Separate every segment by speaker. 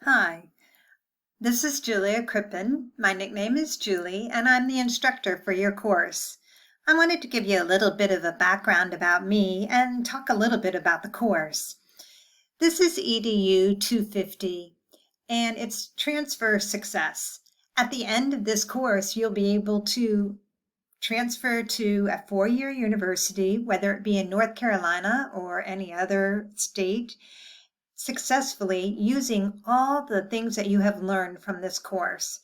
Speaker 1: Hi, this is Julia Crippen. My nickname is Julie, and I'm the instructor for your course. I wanted to give you a little bit of a background about me and talk a little bit about the course. This is EDU 250, and it's Transfer Success. At the end of this course, you'll be able to transfer to a four-year university, whether it be in North Carolina or any other state, successfully using all the things that you have learned from this course.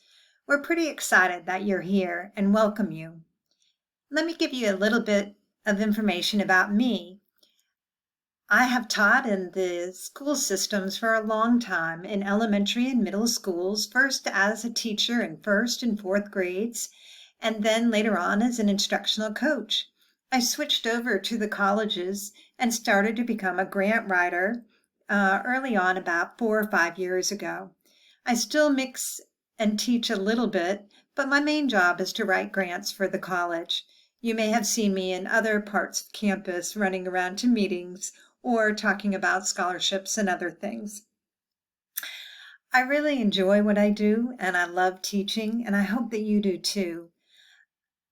Speaker 1: We're pretty excited that you're here and welcome you. Let me give you a little bit of information about me. I have taught in the school systems for a long time in elementary and middle schools, first as a teacher in first and fourth grades, and then later on as an instructional coach. I switched over to the colleges and started to become a grant writer early on, about 4 or 5 years ago. I still mix and teach a little bit, but my main job is to write grants for the college. You may have seen me in other parts of campus running around to meetings or talking about scholarships and other things. I really enjoy what I do and I love teaching, and I hope that you do too.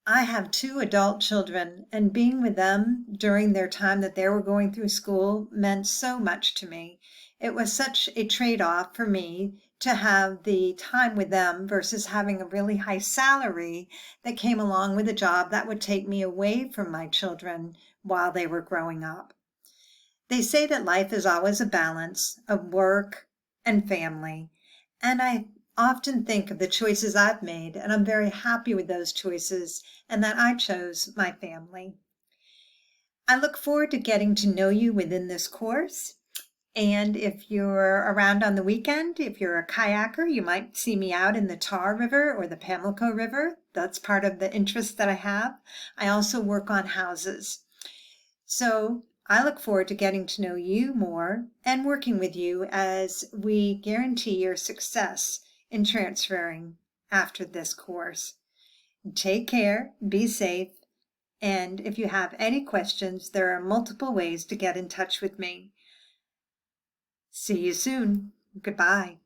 Speaker 1: I have two adult children, and being with them during their time that they were going through school meant so much to me. It was such a trade-off for me to have the time with them versus having a really high salary that came along with a job that would take me away from my children while they were growing up. They say that life is always a balance of work and family, and I often think of the choices I've made, and I'm very happy with those choices and that I chose my family. I look forward to getting to know you within this course. And if you're around on the weekend, if you're a kayaker, you might see me out in the Tar River or the Pamlico River. That's part of the interest that I have. I also work on houses. So I look forward to getting to know you more and working with you as we guarantee your success in transferring after this course. Take care, be safe, and if you have any questions, there are multiple ways to get in touch with me. See you soon. Goodbye.